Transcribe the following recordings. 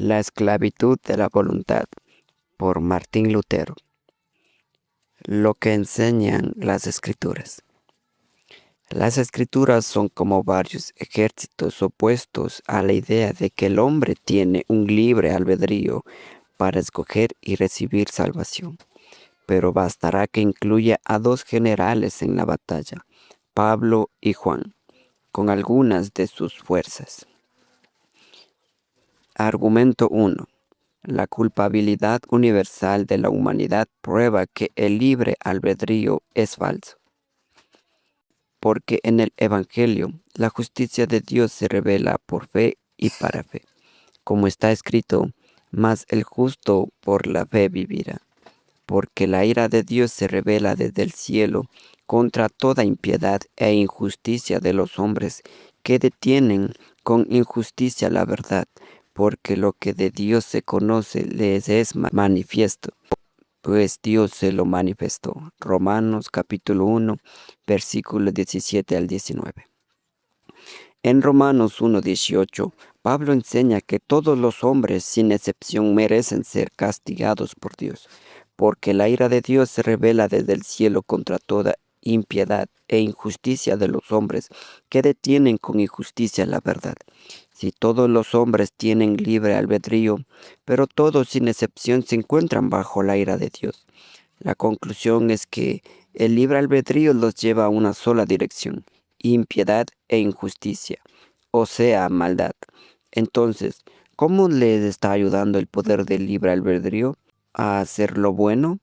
La esclavitud de la voluntad, por Martín Lutero. Lo que enseñan las escrituras. Las escrituras son como varios ejércitos opuestos a la idea de que el hombre tiene un libre albedrío para escoger y recibir salvación. Pero bastará que incluya a dos generales en la batalla, Pablo y Juan, con algunas de sus fuerzas. Argumento 1. La culpabilidad universal de la humanidad prueba que el libre albedrío es falso. Porque en el Evangelio la justicia de Dios se revela por fe y para fe. Como está escrito, mas el justo por la fe vivirá. Porque la ira de Dios se revela desde el cielo contra toda impiedad e injusticia de los hombres que detienen con injusticia la verdad, porque lo que de Dios se conoce les es manifiesto, pues Dios se lo manifestó. Romanos capítulo 1, versículos 17 al 19. En Romanos 1:18, Pablo enseña que todos los hombres, sin excepción, merecen ser castigados por Dios, porque la ira de Dios se revela desde el cielo contra toda impiedad e injusticia de los hombres que detienen con injusticia la verdad. Si todos los hombres tienen libre albedrío, pero todos sin excepción se encuentran bajo la ira de Dios. La conclusión es que el libre albedrío los lleva a una sola dirección: impiedad e injusticia, o sea, maldad. Entonces, ¿cómo les está ayudando el poder del libre albedrío a hacer lo bueno?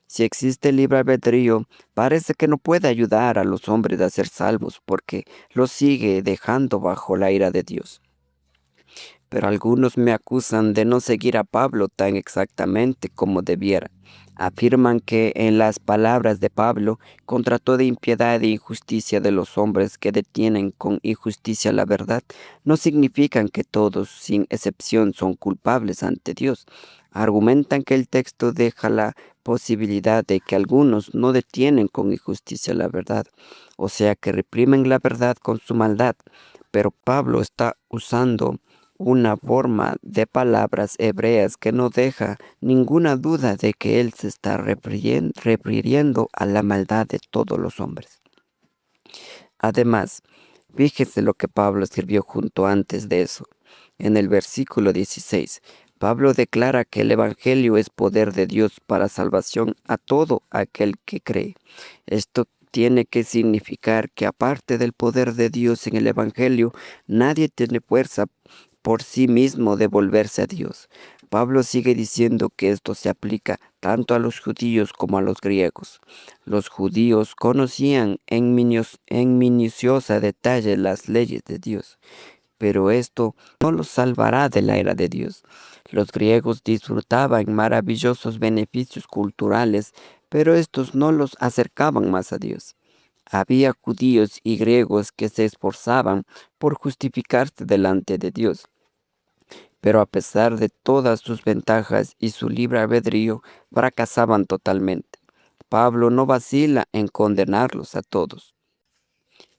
Si existe libre albedrío, parece que no puede ayudar a los hombres a ser salvos porque los sigue dejando bajo la ira de Dios. Pero algunos me acusan de no seguir a Pablo tan exactamente como debiera. Afirman que en las palabras de Pablo, contra toda impiedad e injusticia de los hombres que detienen con injusticia la verdad, no significan que todos, sin excepción, son culpables ante Dios. Argumentan que el texto deja la posibilidad de que algunos no detienen con injusticia la verdad, o sea que reprimen la verdad con su maldad. Pero Pablo está usando una forma de palabras hebreas que no deja ninguna duda de que él se está refiriendo a la maldad de todos los hombres. Además, fíjese lo que Pablo escribió junto antes de eso. En el versículo 16, Pablo declara que el Evangelio es poder de Dios para salvación a todo aquel que cree. Esto tiene que significar que aparte del poder de Dios en el Evangelio, nadie tiene fuerza por sí mismo de volverse a Dios. Pablo sigue diciendo que esto se aplica tanto a los judíos como a los griegos. Los judíos conocían en minuciosa detalle las leyes de Dios, pero esto no los salvará de la ira de Dios. Los griegos disfrutaban maravillosos beneficios culturales, pero estos no los acercaban más a Dios. Había judíos y griegos que se esforzaban por justificarse delante de Dios, pero a pesar de todas sus ventajas y su libre albedrío, fracasaban totalmente. Pablo no vacila en condenarlos a todos.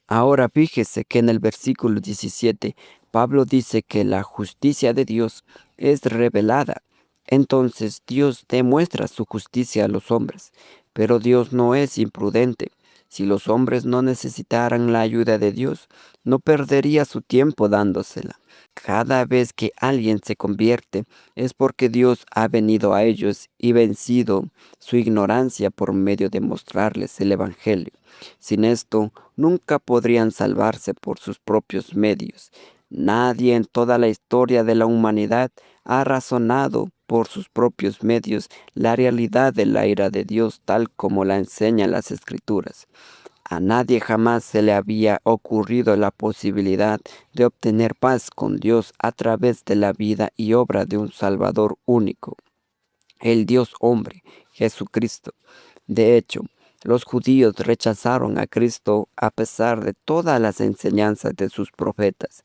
Ahora fíjese que en el versículo 17, Pablo dice que la justicia de Dios es revelada. Entonces Dios demuestra su justicia a los hombres, pero Dios no es imprudente. Si los hombres no necesitaran la ayuda de Dios, no perdería su tiempo dándosela. Cada vez que alguien se convierte es porque Dios ha venido a ellos y vencido su ignorancia por medio de mostrarles el Evangelio. Sin esto, nunca podrían salvarse por sus propios medios. Nadie en toda la historia de la humanidad ha razonado por sus propios medios la realidad de la ira de Dios tal como la enseñan las Escrituras. A nadie jamás se le había ocurrido la posibilidad de obtener paz con Dios a través de la vida y obra de un Salvador único, el Dios hombre, Jesucristo. De hecho, los judíos rechazaron a Cristo a pesar de todas las enseñanzas de sus profetas.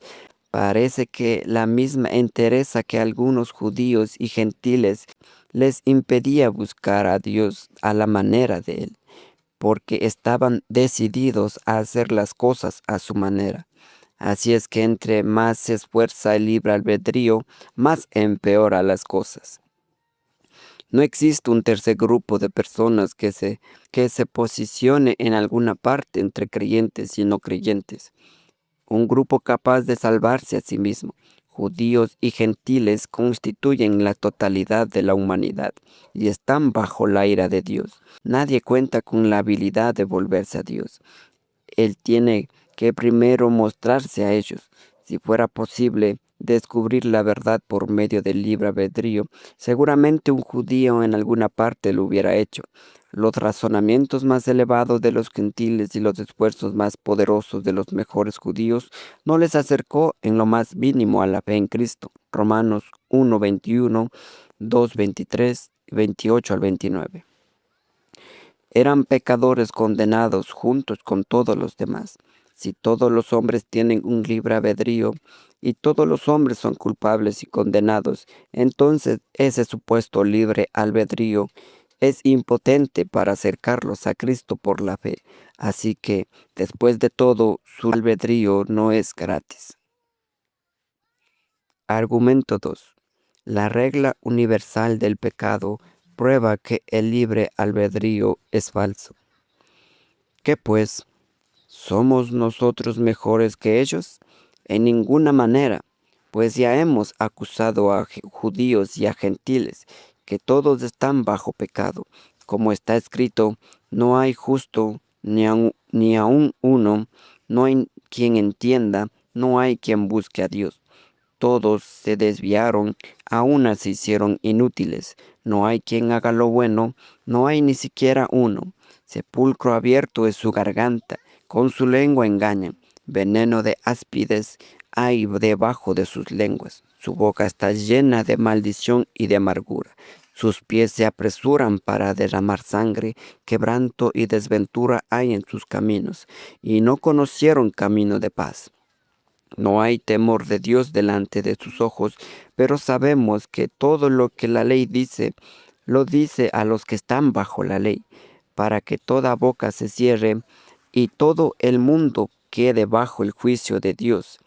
Parece que la misma entereza que algunos judíos y gentiles les impedía buscar a Dios a la manera de Él, porque estaban decididos a hacer las cosas a su manera. Así es que entre más se esfuerza el libre albedrío, más empeora las cosas. No existe un tercer grupo de personas que se posicione en alguna parte entre creyentes y no creyentes. Un grupo capaz de salvarse a sí mismo. Judíos y gentiles constituyen la totalidad de la humanidad y están bajo la ira de Dios. Nadie cuenta con la habilidad de volverse a Dios. Él tiene que primero mostrarse a ellos. Si fuera posible descubrir la verdad por medio del libre albedrío, seguramente un judío en alguna parte lo hubiera hecho. Los razonamientos más elevados de los gentiles y los esfuerzos más poderosos de los mejores judíos no les acercó en lo más mínimo a la fe en Cristo. Romanos 1:21, 2:23, 28 al 29. Eran pecadores condenados juntos con todos los demás. Si todos los hombres tienen un libre albedrío y todos los hombres son culpables y condenados, entonces ese supuesto libre albedrío es impotente para acercarlos a Cristo por la fe. Así que, después de todo, su albedrío no es gratis. Argumento 2. La regla universal del pecado prueba que el libre albedrío es falso. ¿Qué pues? ¿Somos nosotros mejores que ellos? En ninguna manera, pues ya hemos acusado a judíos y a gentiles, que todos están bajo pecado. Como está escrito, no hay justo ni aun uno, no hay quien entienda, no hay quien busque a Dios. Todos se desviaron, a una se hicieron inútiles. No hay quien haga lo bueno, no hay ni siquiera uno. Sepulcro abierto es su garganta, con su lengua engañan. Veneno de áspides hay debajo de sus lenguas. Su boca está llena de maldición y de amargura. Sus pies se apresuran para derramar sangre, quebranto y desventura hay en sus caminos, y no conocieron camino de paz. No hay temor de Dios delante de sus ojos, pero sabemos que todo lo que la ley dice, lo dice a los que están bajo la ley, para que toda boca se cierre y todo el mundo quede bajo el juicio de Dios,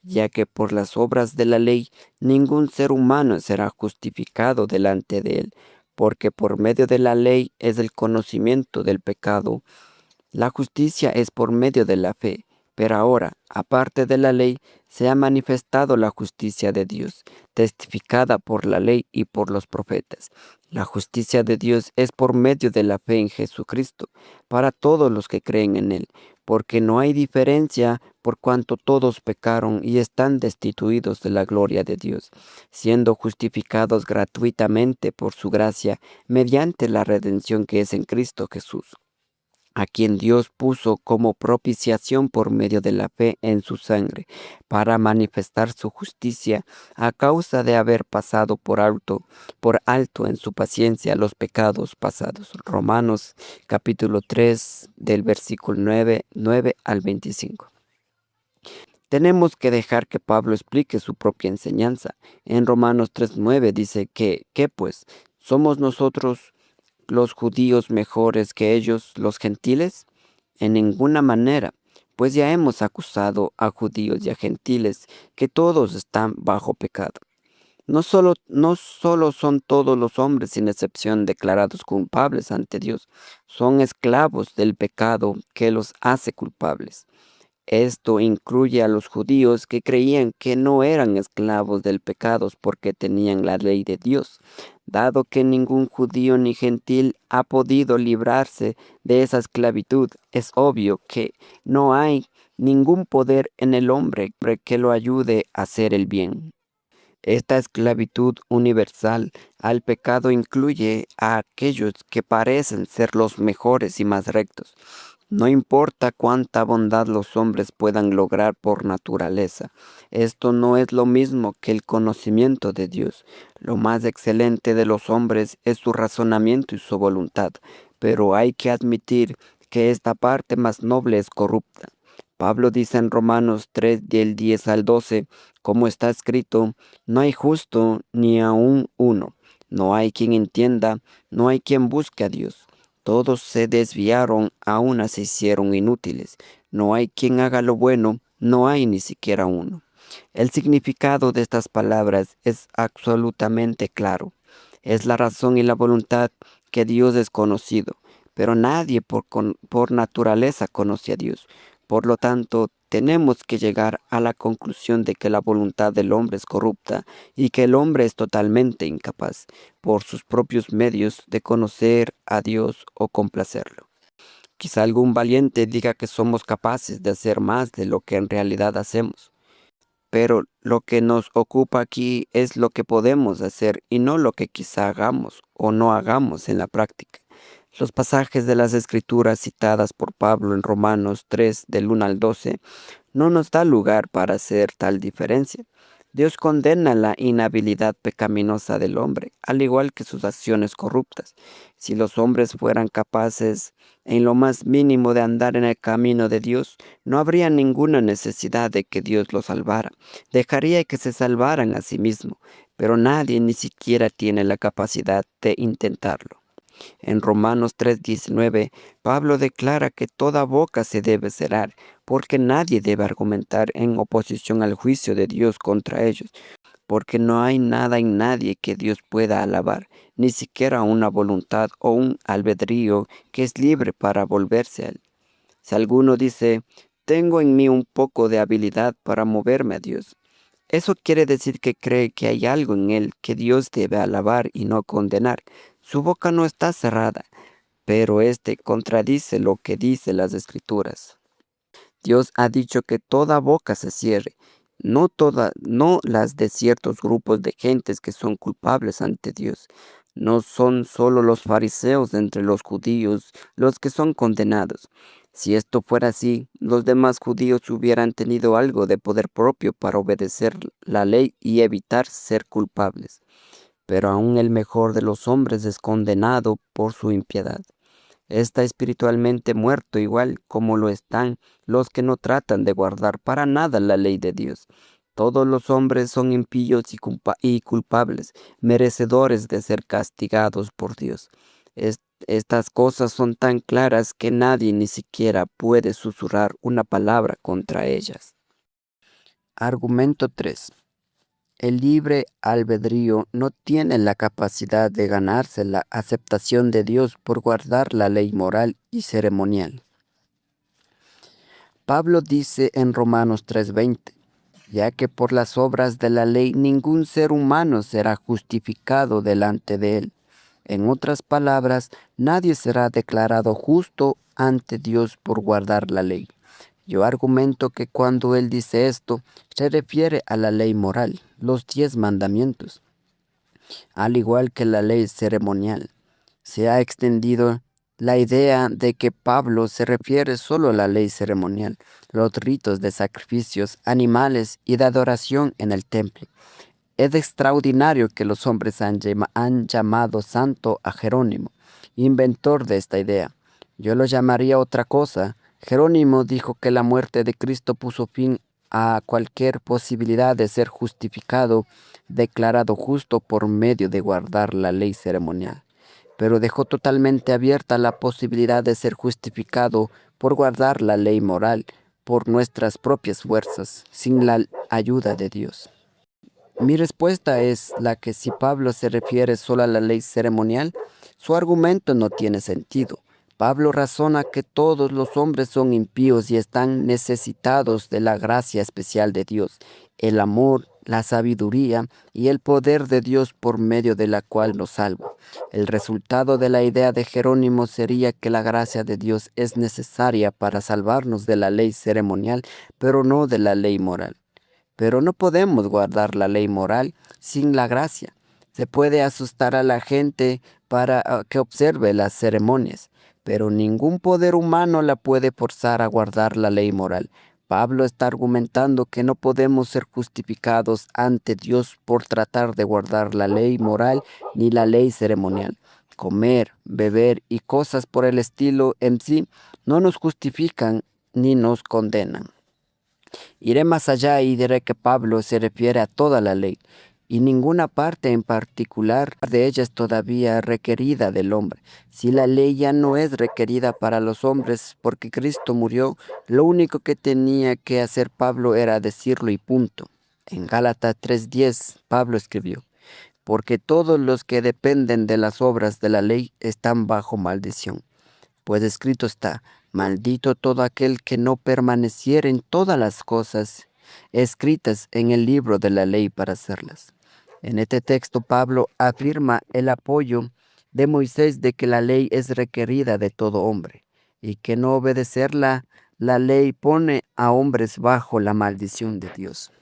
ya que por las obras de la ley ningún ser humano será justificado delante de él, porque por medio de la ley es el conocimiento del pecado. La justicia es por medio de la fe, pero ahora, aparte de la ley, se ha manifestado la justicia de Dios, testificada por la ley y por los profetas. La justicia de Dios es por medio de la fe en Jesucristo, para todos los que creen en Él, porque no hay diferencia por cuanto todos pecaron y están destituidos de la gloria de Dios, siendo justificados gratuitamente por su gracia mediante la redención que es en Cristo Jesús, a quien Dios puso como propiciación por medio de la fe en su sangre, para manifestar su justicia a causa de haber pasado por alto en su paciencia los pecados pasados. Romanos capítulo 3 del versículo 9 al 25. Tenemos que dejar que Pablo explique su propia enseñanza. En Romanos 3:9 dice ¿qué pues? ¿Somos nosotros los judíos mejores que ellos, los gentiles? En ninguna manera, pues ya hemos acusado a judíos y a gentiles que todos están bajo pecado. No solo son todos los hombres sin excepción declarados culpables ante Dios, son esclavos del pecado que los hace culpables. Esto incluye a los judíos que creían que no eran esclavos del pecado porque tenían la ley de Dios, dado que ningún judío ni gentil ha podido librarse de esa esclavitud. Es obvio que no hay ningún poder en el hombre que lo ayude a hacer el bien. Esta esclavitud universal al pecado incluye a aquellos que parecen ser los mejores y más rectos. No importa cuánta bondad los hombres puedan lograr por naturaleza, esto no es lo mismo que el conocimiento de Dios. Lo más excelente de los hombres es su razonamiento y su voluntad, pero hay que admitir que esta parte más noble es corrupta. Pablo dice en Romanos 3, del 10 al 12, como está escrito, no hay justo ni aun uno, no hay quien entienda, no hay quien busque a Dios. Todos se desviaron, a una se hicieron inútiles. No hay quien haga lo bueno, no hay ni siquiera uno. El significado de estas palabras es absolutamente claro. Es la razón y la voluntad que Dios es conocido, pero nadie por naturaleza conoce a Dios. Por lo tanto, tenemos que llegar a la conclusión de que la voluntad del hombre es corrupta y que el hombre es totalmente incapaz, por sus propios medios, de conocer a Dios o complacerlo. Quizá algún valiente diga que somos capaces de hacer más de lo que en realidad hacemos. Pero lo que nos ocupa aquí es lo que podemos hacer y no lo que quizá hagamos o no hagamos en la práctica. Los pasajes de las Escrituras citadas por Pablo en Romanos 3 del 1 al 12 no nos da lugar para hacer tal diferencia. Dios condena la inhabilidad pecaminosa del hombre, al igual que sus acciones corruptas. Si los hombres fueran capaces en lo más mínimo de andar en el camino de Dios, no habría ninguna necesidad de que Dios los salvara. Dejaría que se salvaran a sí mismos, pero nadie ni siquiera tiene la capacidad de intentarlo. En Romanos 3:19, Pablo declara que toda boca se debe cerrar, porque nadie debe argumentar en oposición al juicio de Dios contra ellos, porque no hay nada en nadie que Dios pueda alabar, ni siquiera una voluntad o un albedrío que es libre para volverse a él. Si alguno dice, tengo en mí un poco de habilidad para moverme a Dios, eso quiere decir que cree que hay algo en él que Dios debe alabar y no condenar. Su boca no está cerrada, pero este contradice lo que dice las Escrituras. Dios ha dicho que toda boca se cierre, no las de ciertos grupos de gentes que son culpables ante Dios. No son solo los fariseos entre los judíos los que son condenados. Si esto fuera así, los demás judíos hubieran tenido algo de poder propio para obedecer la ley y evitar ser culpables. Pero aún el mejor de los hombres es condenado por su impiedad. Está espiritualmente muerto igual como lo están los que no tratan de guardar para nada la ley de Dios. Todos los hombres son impíos y culpables, merecedores de ser castigados por Dios. Estas cosas son tan claras que nadie ni siquiera puede susurrar una palabra contra ellas. Argumento 3. El libre albedrío no tiene la capacidad de ganarse la aceptación de Dios por guardar la ley moral y ceremonial. Pablo dice en Romanos 3:20, ya que por las obras de la ley ningún ser humano será justificado delante de él. En otras palabras, nadie será declarado justo ante Dios por guardar la ley. Yo argumento que cuando él dice esto, se refiere a la ley moral, los 10 mandamientos, al igual que la ley ceremonial. Se ha extendido la idea de que Pablo se refiere solo a la ley ceremonial, los ritos de sacrificios, animales y de adoración en el templo. Es extraordinario que los hombres han llamado santo a Jerónimo, inventor de esta idea. Yo lo llamaría otra cosa. Jerónimo dijo que la muerte de Cristo puso fin a cualquier posibilidad de ser justificado, declarado justo por medio de guardar la ley ceremonial, pero dejó totalmente abierta la posibilidad de ser justificado por guardar la ley moral por nuestras propias fuerzas, sin la ayuda de Dios. Mi respuesta es la que si Pablo se refiere solo a la ley ceremonial, su argumento no tiene sentido. Pablo razona que todos los hombres son impíos y están necesitados de la gracia especial de Dios, el amor, la sabiduría y el poder de Dios por medio de la cual nos salva. El resultado de la idea de Jerónimo sería que la gracia de Dios es necesaria para salvarnos de la ley ceremonial, pero no de la ley moral. Pero no podemos guardar la ley moral sin la gracia. Se puede asustar a la gente para que observe las ceremonias, pero ningún poder humano la puede forzar a guardar la ley moral. Pablo está argumentando que no podemos ser justificados ante Dios por tratar de guardar la ley moral ni la ley ceremonial. Comer, beber y cosas por el estilo en sí no nos justifican ni nos condenan. Iré más allá y diré que Pablo se refiere a toda la ley. y ninguna parte en particular de ella es todavía requerida del hombre. Si la ley ya no es requerida para los hombres porque Cristo murió, lo único que tenía que hacer Pablo era decirlo y punto. En Gálatas 3:10, Pablo escribió: porque todos los que dependen de las obras de la ley están bajo maldición. Pues escrito está: maldito todo aquel que no permaneciere en todas las cosas escritas en el libro de la ley para hacerlas. En este texto Pablo afirma el apoyo de Moisés de que la ley es requerida de todo hombre y que no obedecerla, la ley pone a hombres bajo la maldición de Dios.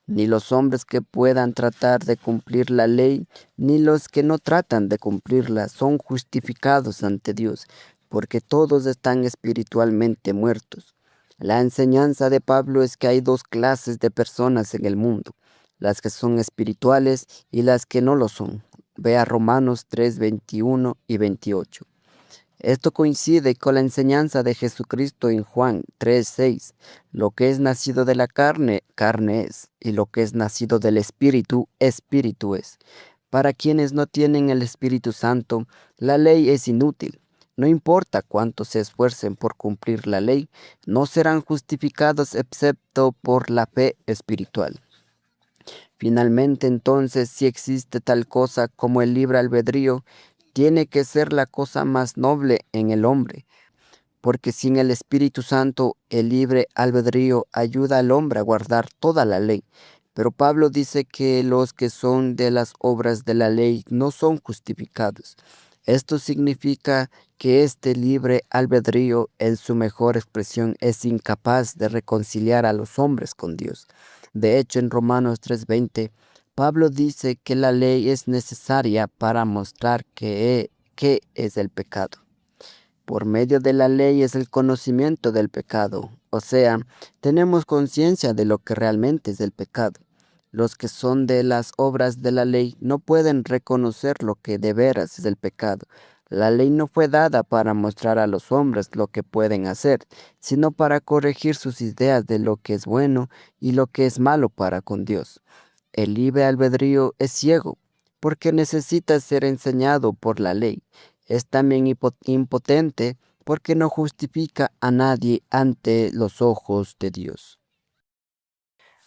Ni los hombres que puedan tratar de cumplir la ley, ni los que no tratan de cumplirla son justificados ante Dios, porque todos están espiritualmente muertos. La enseñanza de Pablo es que hay dos clases de personas en el mundo: las que son espirituales y las que no lo son. Vea Romanos 3:21 y 28. Esto coincide con la enseñanza de Jesucristo en Juan 3:6. Lo que es nacido de la carne, carne es, y lo que es nacido del Espíritu, Espíritu es. Para quienes no tienen el Espíritu Santo, la ley es inútil. No importa cuánto se esfuercen por cumplir la ley, no serán justificados excepto por la fe espiritual. Finalmente, entonces, si existe tal cosa como el libre albedrío, tiene que ser la cosa más noble en el hombre, porque sin el Espíritu Santo, el libre albedrío ayuda al hombre a guardar toda la ley. Pero Pablo dice que los que son de las obras de la ley no son justificados. Esto significa que este libre albedrío, en su mejor expresión, es incapaz de reconciliar a los hombres con Dios. De hecho, en Romanos 3:20, Pablo dice que la ley es necesaria para mostrar qué es el pecado. Por medio de la ley es el conocimiento del pecado, o sea, tenemos conciencia de lo que realmente es el pecado. Los que son de las obras de la ley no pueden reconocer lo que de veras es el pecado. La ley no fue dada para mostrar a los hombres lo que pueden hacer, sino para corregir sus ideas de lo que es bueno y lo que es malo para con Dios. El libre albedrío es ciego, porque necesita ser enseñado por la ley. Es también impotente, porque no justifica a nadie ante los ojos de Dios.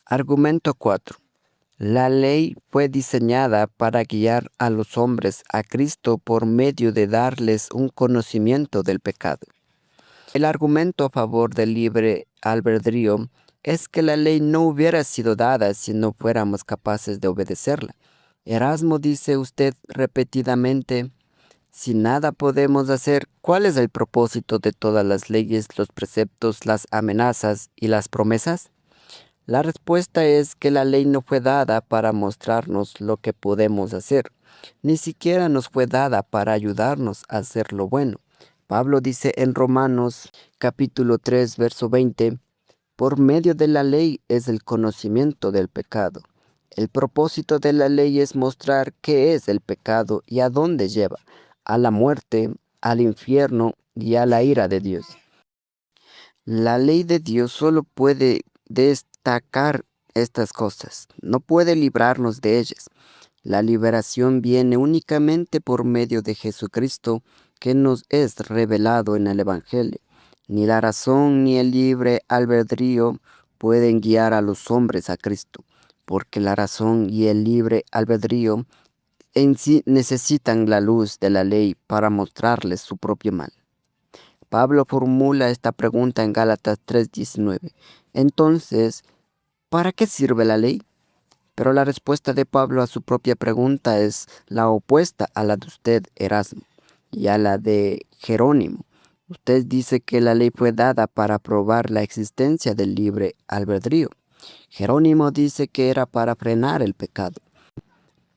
Argumento 4. La ley fue diseñada para guiar a los hombres a Cristo por medio de darles un conocimiento del pecado. El argumento a favor del libre albedrío es que la ley no hubiera sido dada si no fuéramos capaces de obedecerla. Erasmo dice usted repetidamente: si nada podemos hacer, ¿cuál es el propósito de todas las leyes, los preceptos, las amenazas y las promesas? La respuesta es que la ley no fue dada para mostrarnos lo que podemos hacer, ni siquiera nos fue dada para ayudarnos a hacer lo bueno. Pablo dice en Romanos capítulo 3, verso 20, por medio de la ley es el conocimiento del pecado. El propósito de la ley es mostrar qué es el pecado y a dónde lleva: a la muerte, al infierno y a la ira de Dios. La ley de Dios solo puede destacar estas cosas, no puede librarnos de ellas. La liberación viene únicamente por medio de Jesucristo, que nos es revelado en el Evangelio. Ni la razón ni el libre albedrío pueden guiar a los hombres a Cristo, porque la razón y el libre albedrío en sí necesitan la luz de la ley para mostrarles su propio mal. Pablo formula esta pregunta en Gálatas 3:19. Entonces, ¿para qué sirve la ley? Pero la respuesta de Pablo a su propia pregunta es la opuesta a la de usted, Erasmo, y a la de Jerónimo. Usted dice que la ley fue dada para probar la existencia del libre albedrío. Jerónimo dice que era para frenar el pecado.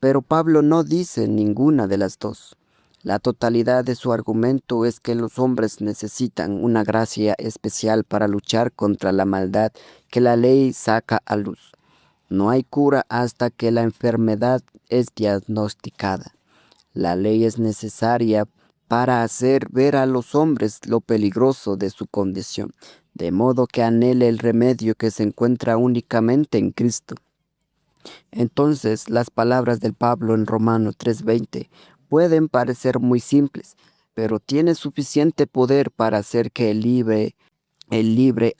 Pero Pablo no dice ninguna de las dos. La totalidad de su argumento es que los hombres necesitan una gracia especial para luchar contra la maldad que la ley saca a luz. No hay cura hasta que la enfermedad es diagnosticada. La ley es necesaria para hacer ver a los hombres lo peligroso de su condición, de modo que anhele el remedio que se encuentra únicamente en Cristo. Entonces, las palabras del Pablo en Romanos 3:20 pueden parecer muy simples, pero tienen suficiente poder para hacer que el libre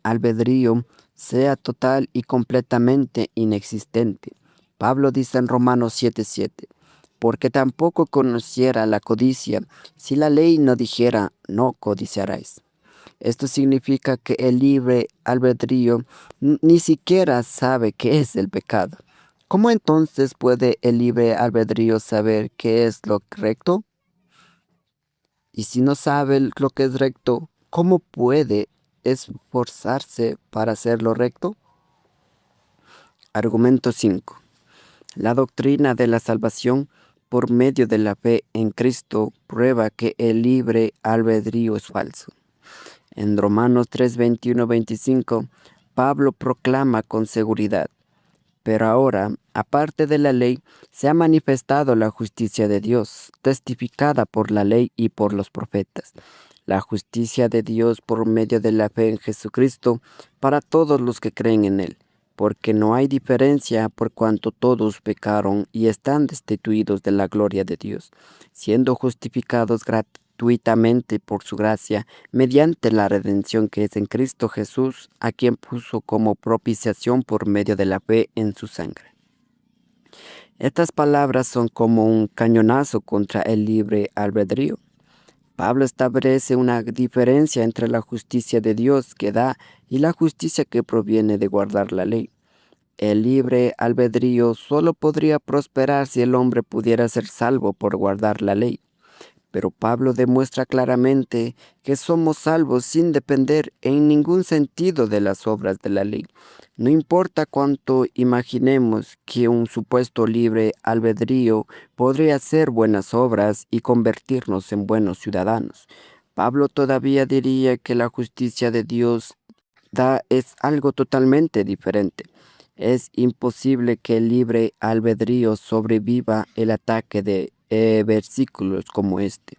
albedrío sea total y completamente inexistente. Pablo dice en Romanos 7:7, porque tampoco conociera la codicia si la ley no dijera no codiciarás. Esto significa que el libre albedrío ni siquiera sabe qué es el pecado. ¿Cómo entonces puede el libre albedrío saber qué es lo recto? Y si no sabe lo que es recto, ¿cómo puede esforzarse para hacer lo recto? Argumento 5. La doctrina de la salvación por medio de la fe en Cristo prueba que el libre albedrío es falso. En Romanos 3:21-25, Pablo proclama con seguridad: pero ahora, aparte de la ley, se ha manifestado la justicia de Dios, testificada por la ley y por los profetas. La justicia de Dios por medio de la fe en Jesucristo para todos los que creen en Él, porque no hay diferencia por cuanto todos pecaron y están destituidos de la gloria de Dios, siendo justificados gratuitamente por su gracia, mediante la redención que es en Cristo Jesús, a quien puso como propiciación por medio de la fe en su sangre. Estas palabras son como un cañonazo contra el libre albedrío. Pablo establece una diferencia entre la justicia de Dios que da y la justicia que proviene de guardar la ley. El libre albedrío solo podría prosperar si el hombre pudiera ser salvo por guardar la ley. Pero Pablo demuestra claramente que somos salvos sin depender en ningún sentido de las obras de la ley. No importa cuánto imaginemos que un supuesto libre albedrío podría hacer buenas obras y convertirnos en buenos ciudadanos. Pablo todavía diría que la justicia de Dios es algo totalmente diferente. Es imposible que el libre albedrío sobreviva el ataque de versículos como este.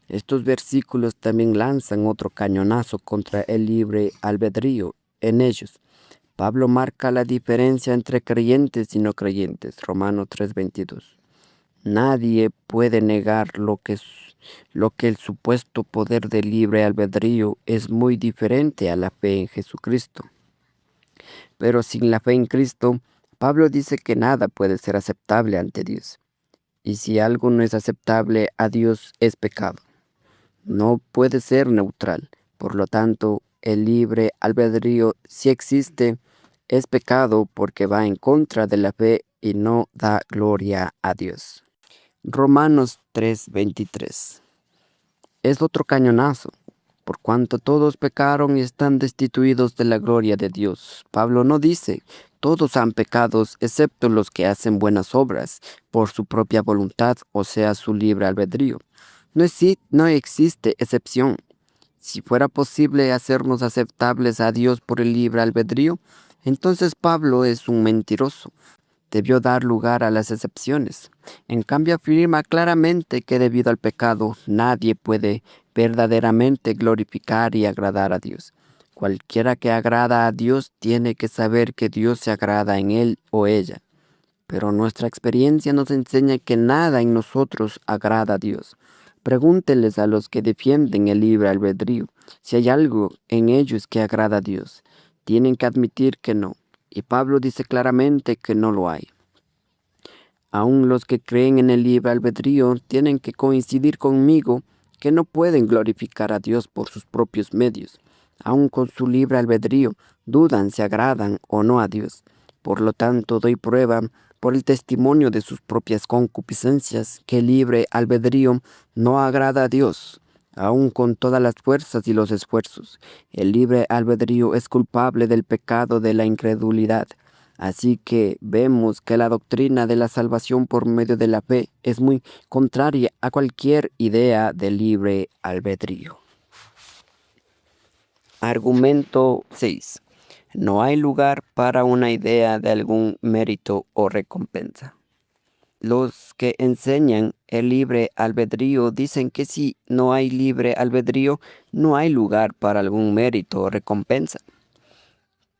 Estos versículos también lanzan otro cañonazo contra el libre albedrío. En ellos, Pablo marca la diferencia entre creyentes y no creyentes. Romanos 3:22. Nadie puede negar lo que el supuesto poder del libre albedrío es muy diferente a la fe en Jesucristo. Pero sin la fe en Cristo, Pablo dice que nada puede ser aceptable ante Dios. Y si algo no es aceptable a Dios, es pecado. No puede ser neutral. Por lo tanto, el libre albedrío, si existe, es pecado porque va en contra de la fe y no da gloria a Dios. Romanos 3:23. Es otro cañonazo. Por cuanto todos pecaron y están destituidos de la gloria de Dios. Pablo no dice, todos han pecado excepto los que hacen buenas obras por su propia voluntad, o sea, su libre albedrío. No existe excepción. Si fuera posible hacernos aceptables a Dios por el libre albedrío, entonces Pablo es un mentiroso. Debió dar lugar a las excepciones. En cambio, afirma claramente que debido al pecado nadie puede verdaderamente glorificar y agradar a Dios. Cualquiera que agrada a Dios tiene que saber que Dios se agrada en él o ella. Pero nuestra experiencia nos enseña que nada en nosotros agrada a Dios. Pregúnteles a los que defienden el libre albedrío si hay algo en ellos que agrada a Dios. Tienen que admitir que no. Y Pablo dice claramente que no lo hay. Aún los que creen en el libre albedrío tienen que coincidir conmigo que no pueden glorificar a Dios por sus propios medios. Aún con su libre albedrío dudan si agradan o no a Dios. Por lo tanto, doy prueba por el testimonio de sus propias concupiscencias que el libre albedrío no agrada a Dios. Aún con todas las fuerzas y los esfuerzos, el libre albedrío es culpable del pecado de la incredulidad. Así que vemos que la doctrina de la salvación por medio de la fe es muy contraria a cualquier idea de libre albedrío. Argumento 6. No hay lugar para una idea de algún mérito o recompensa. Los que enseñan el libre albedrío dicen que si no hay libre albedrío, no hay lugar para algún mérito o recompensa.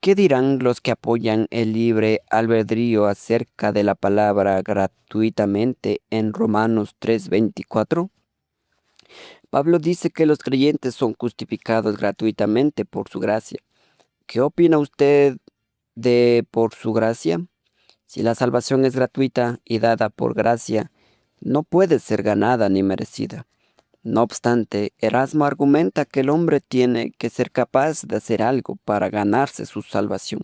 ¿Qué dirán los que apoyan el libre albedrío acerca de la palabra gratuitamente en Romanos 3:24? Pablo dice que los creyentes son justificados gratuitamente por su gracia. ¿Qué opina usted de por su gracia? Si la salvación es gratuita y dada por gracia, no puede ser ganada ni merecida. No obstante, Erasmo argumenta que el hombre tiene que ser capaz de hacer algo para ganarse su salvación.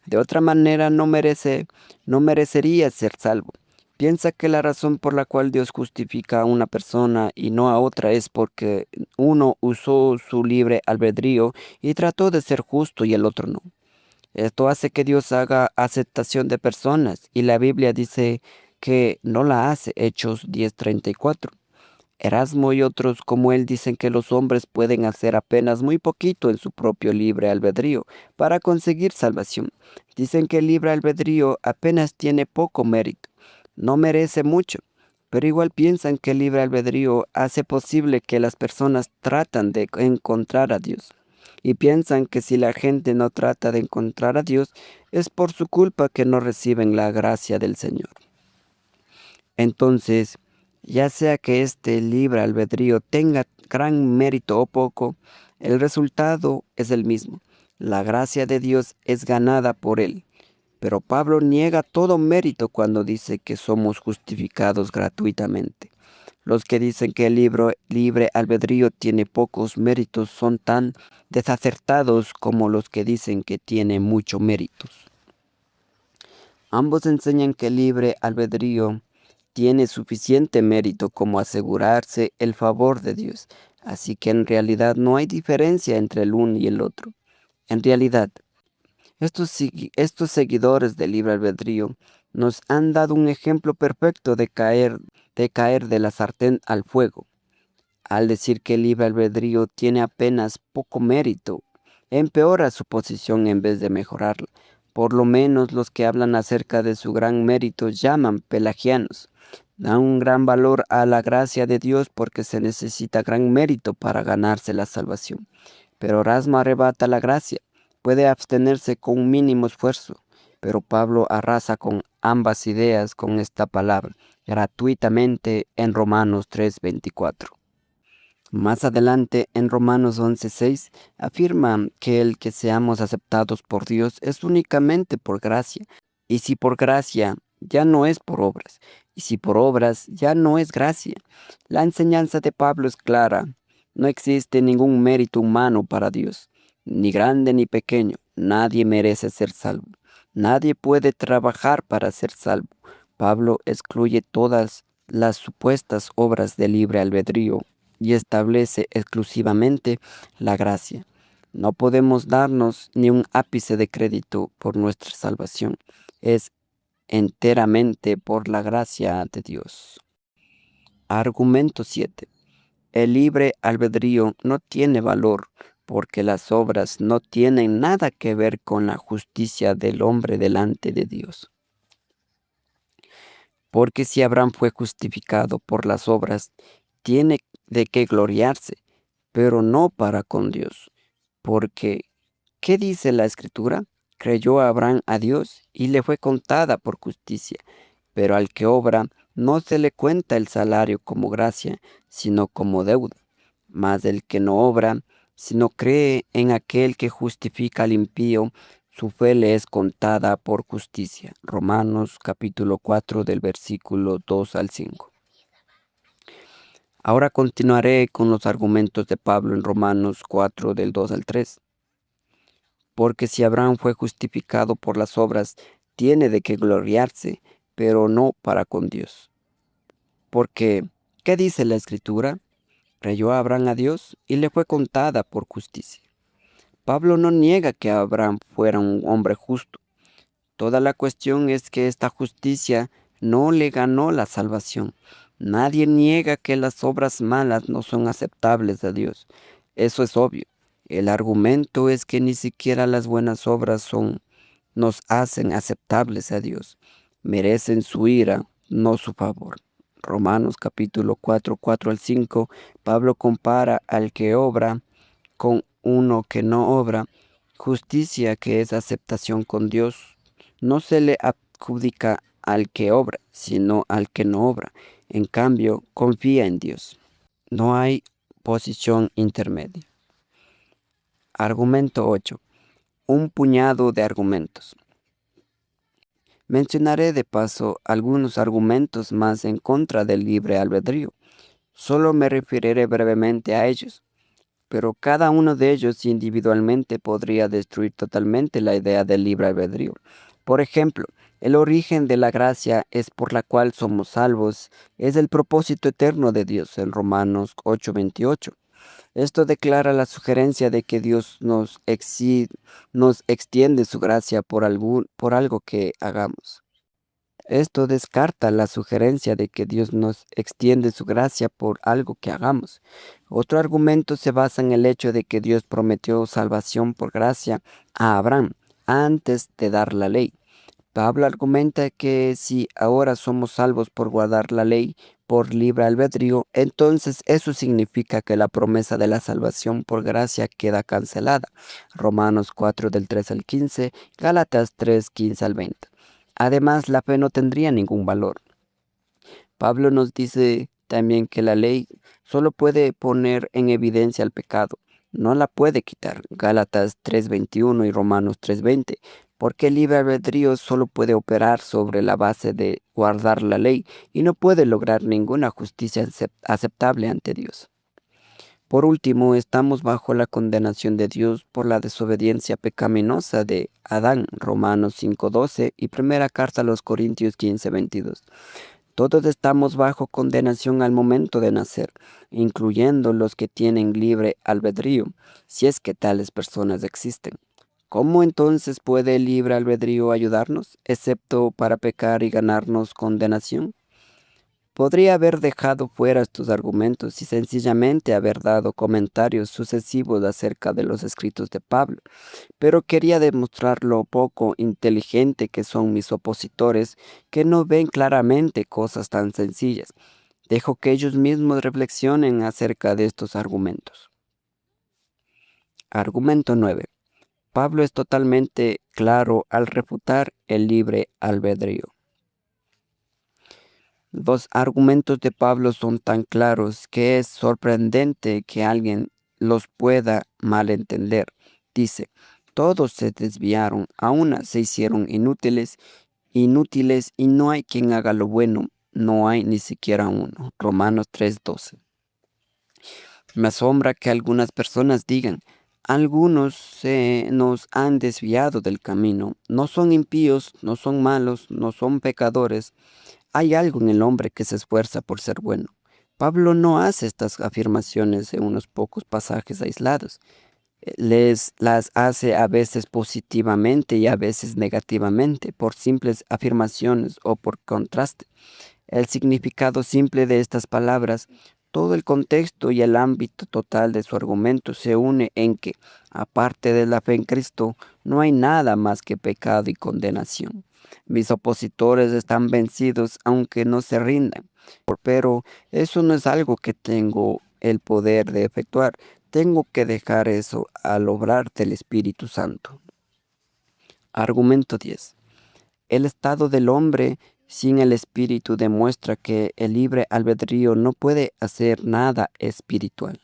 De otra manera, no merecería ser salvo. Piensa que la razón por la cual Dios justifica a una persona y no a otra es porque uno usó su libre albedrío y trató de ser justo y el otro no. Esto hace que Dios haga aceptación de personas y la Biblia dice que no la hace, Hechos 10:34. Erasmo y otros como él dicen que los hombres pueden hacer apenas muy poquito en su propio libre albedrío para conseguir salvación. Dicen que el libre albedrío apenas tiene poco mérito, no merece mucho, pero igual piensan que el libre albedrío hace posible que las personas tratan de encontrar a Dios. Y piensan que si la gente no trata de encontrar a Dios, es por su culpa que no reciben la gracia del Señor. Entonces, ya sea que este libre albedrío tenga gran mérito o poco, el resultado es el mismo. La gracia de Dios es ganada por él. Pero Pablo niega todo mérito cuando dice que somos justificados gratuitamente. Los que dicen que el libre albedrío tiene pocos méritos son tan desacertados como los que dicen que tiene muchos méritos. Ambos enseñan que el libre albedrío tiene suficiente mérito como asegurarse el favor de Dios, así que en realidad no hay diferencia entre el uno y el otro. En realidad, estos seguidores del libre albedrío nos han dado un ejemplo perfecto de caer de la sartén al fuego. Al decir que el libre albedrío tiene apenas poco mérito, empeora su posición en vez de mejorarla. Por lo menos los que hablan acerca de su gran mérito llaman pelagianos. Dan un gran valor a la gracia de Dios porque se necesita gran mérito para ganarse la salvación. Pero Erasmo arrebata la gracia. Puede abstenerse con un mínimo esfuerzo. Pero Pablo arrasa con ambas ideas con esta palabra, gratuitamente en Romanos 3:24. Más adelante, en Romanos 11:6, afirma que el que seamos aceptados por Dios es únicamente por gracia. Y si por gracia, ya no es por obras. Y si por obras, ya no es gracia. La enseñanza de Pablo es clara. No existe ningún mérito humano para Dios, ni grande ni pequeño. Nadie merece ser salvo. Nadie puede trabajar para ser salvo. Pablo excluye todas las supuestas obras de libre albedrío y establece exclusivamente la gracia. No podemos darnos ni un ápice de crédito por nuestra salvación. Es enteramente por la gracia de Dios. Argumento 7. El libre albedrío no tiene valor porque las obras no tienen nada que ver con la justicia del hombre delante de Dios. Porque si Abraham fue justificado por las obras, tiene de qué gloriarse, pero no para con Dios. Porque, ¿qué dice la Escritura? Creyó Abraham a Dios y le fue contada por justicia. Pero al que obra, no se le cuenta el salario como gracia, sino como deuda. Mas el que no obra, sino cree en aquel que justifica al impío, su fe le es contada por justicia. Romanos capítulo 4 del versículo 2 al 5. Ahora continuaré con los argumentos de Pablo en Romanos 4 del 2 al 3. Porque si Abraham fue justificado por las obras, tiene de qué gloriarse, pero no para con Dios. Porque, ¿qué dice la Escritura? Creyó Abraham a Dios y le fue contada por justicia. Pablo no niega que Abraham fuera un hombre justo. Toda la cuestión es que esta justicia no le ganó la salvación. Nadie niega que las obras malas no son aceptables a Dios. Eso es obvio. El argumento es que ni siquiera las buenas obras nos hacen aceptables a Dios. Merecen su ira, no su favor. Romanos capítulo 4, 4 al 5, Pablo compara al que obra con uno que no obra Justicia, que es aceptación con Dios, no se le adjudica al que obra, sino al que no obra. En cambio, confía en Dios. No hay posición intermedia. Argumento 8. Un puñado de argumentos. Mencionaré de paso algunos argumentos más en contra del libre albedrío. Solo me referiré brevemente a ellos, pero cada uno de ellos individualmente podría destruir totalmente la idea del libre albedrío. Por ejemplo, el origen de la gracia es por la cual somos salvos, es el propósito eterno de Dios en Romanos 8:28. Esto declara la sugerencia de que Dios nos extiende su gracia por algo que hagamos. Esto descarta la sugerencia de que Dios nos extiende su gracia por algo que hagamos. Otro argumento se basa en el hecho de que Dios prometió salvación por gracia a Abraham antes de dar la ley. Pablo argumenta que si ahora somos salvos por guardar la ley por libre albedrío, entonces eso significa que la promesa de la salvación por gracia queda cancelada. Romanos 4 del 3 al 15, Gálatas 3, 15 al 20. Además, la fe no tendría ningún valor. Pablo nos dice también que la ley solo puede poner en evidencia el pecado, no la puede quitar. Gálatas 3:21 y Romanos 3:20. Porque el libre albedrío solo puede operar sobre la base de guardar la ley y no puede lograr ninguna justicia aceptable ante Dios. Por último, estamos bajo la condenación de Dios por la desobediencia pecaminosa de Adán, Romanos 5:12 y primera carta a los Corintios 15:22. Todos estamos bajo condenación al momento de nacer, incluyendo los que tienen libre albedrío, si es que tales personas existen. ¿Cómo entonces puede el libre albedrío ayudarnos, excepto para pecar y ganarnos condenación? Podría haber dejado fuera estos argumentos y sencillamente haber dado comentarios sucesivos acerca de los escritos de Pablo, pero quería demostrar lo poco inteligente que son mis opositores, que no ven claramente cosas tan sencillas. Dejo que ellos mismos reflexionen acerca de estos argumentos. Argumento 9. Pablo es totalmente claro al refutar el libre albedrío. Los argumentos de Pablo son tan claros que es sorprendente que alguien los pueda malentender. Dice, todos se desviaron, a una se hicieron inútiles y no hay quien haga lo bueno, no hay ni siquiera uno. Romanos 3:12. Me asombra que algunas personas digan, algunos se nos han desviado del camino, no son impíos, no son malos, no son pecadores. Hay algo en el hombre que se esfuerza por ser bueno. Pablo no hace estas afirmaciones en unos pocos pasajes aislados. Las hace a veces positivamente y a veces negativamente, por simples afirmaciones o por contraste. El significado simple de estas palabras, todo el contexto y el ámbito total de su argumento se une en que, aparte de la fe en Cristo, no hay nada más que pecado y condenación. Mis opositores están vencidos aunque no se rindan, pero eso no es algo que tengo el poder de efectuar. Tengo que dejar eso al obrar del Espíritu Santo. Argumento 10. El estado del hombre sin el espíritu demuestra que el libre albedrío no puede hacer nada espiritual.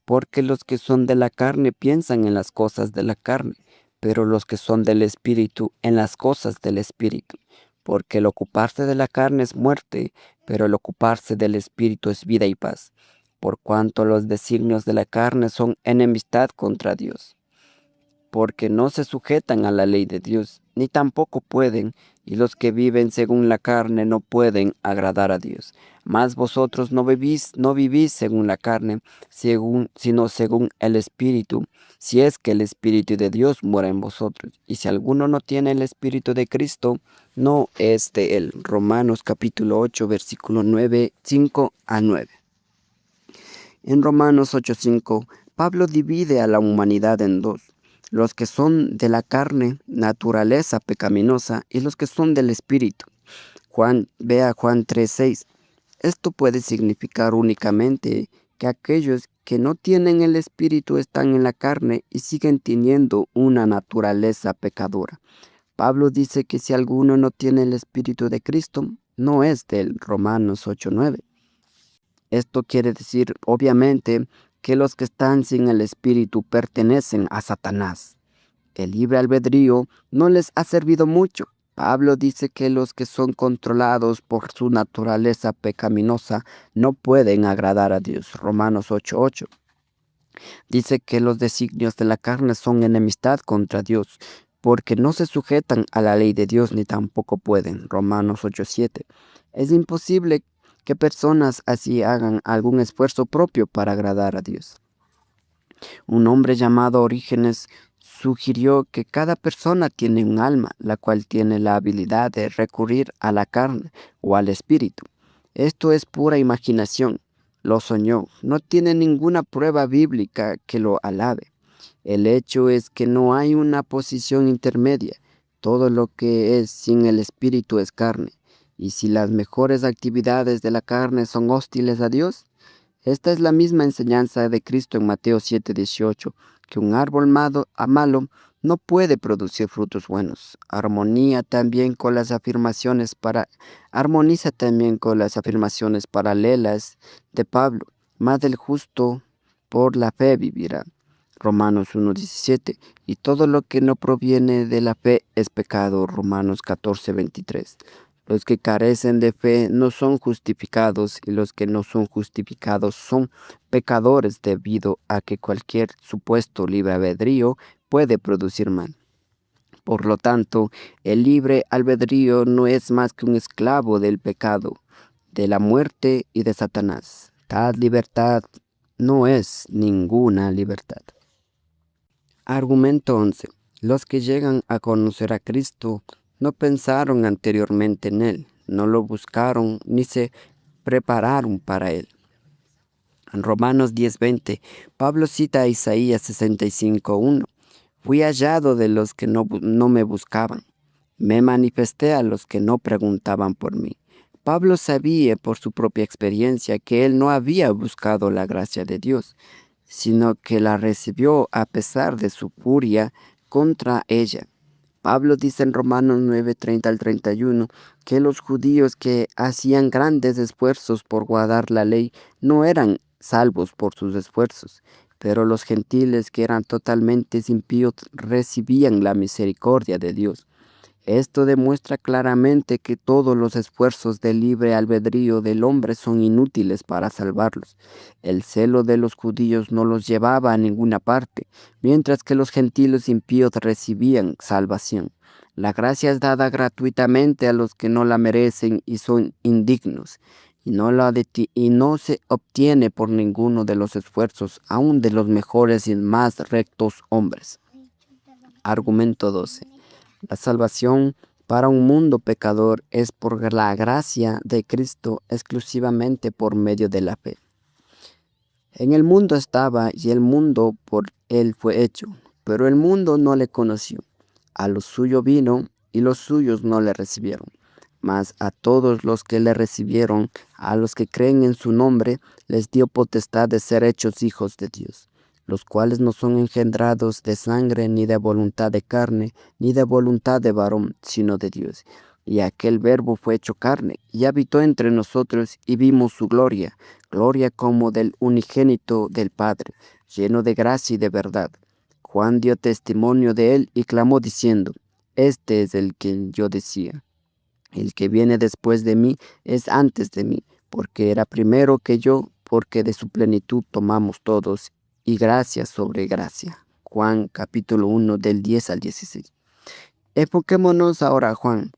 Porque los que son de la carne piensan en las cosas de la carne, pero los que son del espíritu en las cosas del espíritu. Porque el ocuparse de la carne es muerte, pero el ocuparse del espíritu es vida y paz. Por cuanto los designios de la carne son enemistad contra Dios, porque no se sujetan a la ley de Dios, ni tampoco pueden, y los que viven según la carne no pueden agradar a Dios. Mas vosotros no vivís según la carne, sino según el Espíritu, si es que el Espíritu de Dios mora en vosotros. Y si alguno no tiene el Espíritu de Cristo, no es de él. Romanos capítulo 8, versículo 9, 5 a 9. En Romanos 8:5, Pablo divide a la humanidad en dos: los que son de la carne, naturaleza pecaminosa, y los que son del Espíritu. Ve a Juan 3:6. Esto puede significar únicamente que aquellos que no tienen el Espíritu están en la carne y siguen teniendo una naturaleza pecadora. Pablo dice que si alguno no tiene el Espíritu de Cristo, no es de él. Romanos 8:9. Esto quiere decir, obviamente, que los que están sin el Espíritu pertenecen a Satanás. El libre albedrío no les ha servido mucho. Pablo dice que los que son controlados por su naturaleza pecaminosa no pueden agradar a Dios. Romanos 8:8. Dice que los designios de la carne son enemistad contra Dios, porque no se sujetan a la ley de Dios ni tampoco pueden. Romanos 8:7. Es imposible que personas así hagan algún esfuerzo propio para agradar a Dios. Un hombre llamado Orígenes sugirió que cada persona tiene un alma, la cual tiene la habilidad de recurrir a la carne o al espíritu. Esto es pura imaginación. Lo soñó. No tiene ninguna prueba bíblica que lo alabe. El hecho es que no hay una posición intermedia. Todo lo que es sin el espíritu es carne. Y si las mejores actividades de la carne son hostiles a Dios, esta es la misma enseñanza de Cristo en Mateo 7:18, que un árbol malo no puede producir frutos buenos. Armoniza también con las afirmaciones paralelas de Pablo. Más del justo por la fe vivirá. Romanos 1:17. Y todo lo que no proviene de la fe es pecado. Romanos 14:23. Los que carecen de fe no son justificados y los que no son justificados son pecadores debido a que cualquier supuesto libre albedrío puede producir mal. Por lo tanto, el libre albedrío no es más que un esclavo del pecado, de la muerte y de Satanás. Tal libertad no es ninguna libertad. Argumento 11. Los que llegan a conocer a Cristo no pensaron anteriormente en Él, no lo buscaron ni se prepararon para Él. En Romanos 10:20, Pablo cita a Isaías 65:1. Fui hallado de los que no me buscaban. Me manifesté a los que no preguntaban por mí. Pablo sabía por su propia experiencia que él no había buscado la gracia de Dios, sino que la recibió a pesar de su furia contra ella. Pablo dice en Romanos 9:30 al 31 que los judíos que hacían grandes esfuerzos por guardar la ley no eran salvos por sus esfuerzos, pero los gentiles que eran totalmente impíos recibían la misericordia de Dios. Esto demuestra claramente que todos los esfuerzos del libre albedrío del hombre son inútiles para salvarlos. El celo de los judíos no los llevaba a ninguna parte, mientras que los gentiles impíos recibían salvación. La gracia es dada gratuitamente a los que no la merecen y son indignos, y no se obtiene por ninguno de los esfuerzos, aun de los mejores y más rectos hombres. Argumento 12. La salvación para un mundo pecador es por la gracia de Cristo exclusivamente por medio de la fe. En el mundo estaba y el mundo por él fue hecho, pero el mundo no le conoció. A lo suyo vino y los suyos no le recibieron. Mas a todos los que le recibieron, a los que creen en su nombre, les dio potestad de ser hechos hijos de Dios, los cuales no son engendrados de sangre, ni de voluntad de carne, ni de voluntad de varón, sino de Dios. Y aquel Verbo fue hecho carne, y habitó entre nosotros, y vimos su gloria, gloria como del unigénito del Padre, lleno de gracia y de verdad. Juan dio testimonio de él y clamó diciendo: Este es el que yo decía, el que viene después de mí es antes de mí, porque era primero que yo, porque de su plenitud tomamos todos, y gracia sobre gracia. Juan capítulo 1 del 10 al 16. Enfoquémonos ahora a Juan,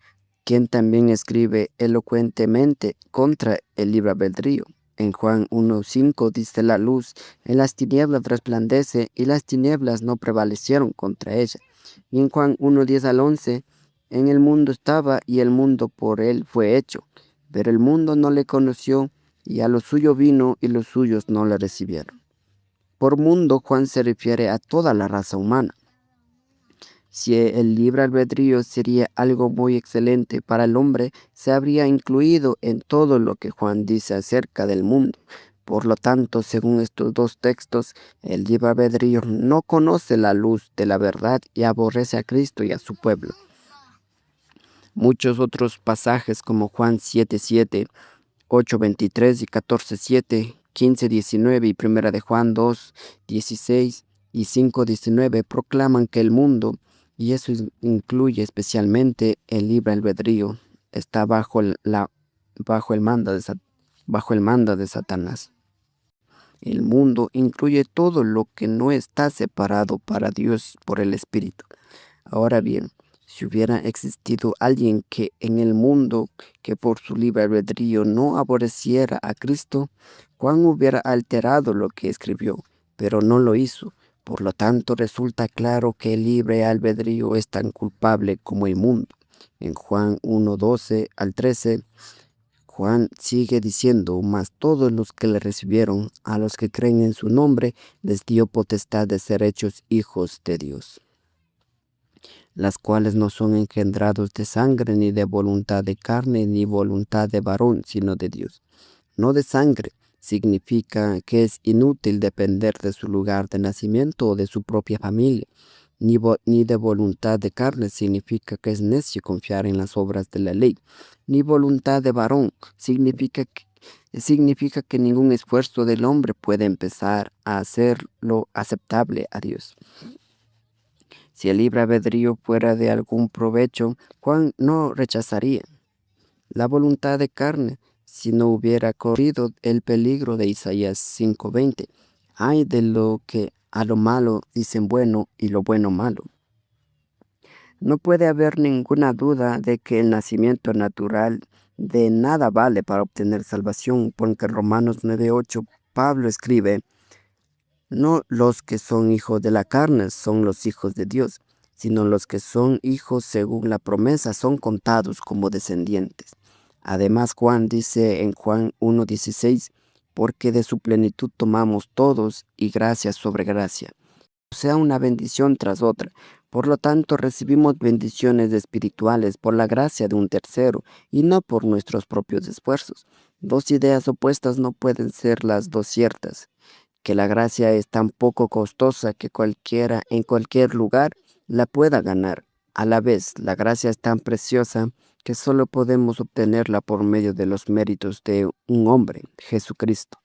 quien también escribe elocuentemente contra el libre albedrío. En Juan 1:5 dice: la luz en las tinieblas resplandece y las tinieblas no prevalecieron contra ella. Y en Juan 1:10 al 11, en el mundo estaba y el mundo por él fue hecho, pero el mundo no le conoció, y a lo suyo vino y los suyos no le recibieron. Por mundo, Juan se refiere a toda la raza humana. Si el libre albedrío sería algo muy excelente para el hombre, se habría incluido en todo lo que Juan dice acerca del mundo. Por lo tanto, según estos dos textos, el libre albedrío no conoce la luz de la verdad y aborrece a Cristo y a su pueblo. Muchos otros pasajes como Juan 7:7, 8:23 y 14:7, 15:19 y Primera de Juan 2:16 y 5:19 proclaman que el mundo, y eso incluye especialmente el libre albedrío, está bajo el mando de Satanás. El mundo incluye todo lo que no está separado para Dios por el Espíritu. Ahora bien, si hubiera existido alguien que en el mundo que por su libre albedrío no aborreciera a Cristo, Juan hubiera alterado lo que escribió, pero no lo hizo. Por lo tanto, resulta claro que el libre albedrío es tan culpable como el mundo. En Juan 1:12 al 13, Juan sigue diciendo: mas todos los que le recibieron, a los que creen en su nombre, les dio potestad de ser hechos hijos de Dios, las cuales no son engendrados de sangre, ni de voluntad de carne, ni voluntad de varón, sino de Dios. No de sangre significa que es inútil depender de su lugar de nacimiento o de su propia familia. Ni de voluntad de carne significa que es necio confiar en las obras de la ley. Ni voluntad de varón significa que ningún esfuerzo del hombre puede empezar a hacerlo aceptable a Dios. Si el libre albedrío fuera de algún provecho, Juan no rechazaría la voluntad de carne si no hubiera corrido el peligro de Isaías 5:20. Hay de lo que a lo malo dicen bueno y lo bueno malo. No puede haber ninguna duda de que el nacimiento natural de nada vale para obtener salvación, porque en Romanos 9:8 Pablo escribe: no los que son hijos de la carne son los hijos de Dios, sino los que son hijos según la promesa son contados como descendientes. Además, Juan dice en Juan 1:16, porque de su plenitud tomamos todos y gracia sobre gracia. O sea, una bendición tras otra. Por lo tanto, recibimos bendiciones espirituales por la gracia de un tercero y no por nuestros propios esfuerzos. Dos ideas opuestas no pueden ser las dos ciertas. Que la gracia es tan poco costosa que cualquiera en cualquier lugar la pueda ganar. A la vez, la gracia es tan preciosa que solo podemos obtenerla por medio de los méritos de un hombre, Jesucristo.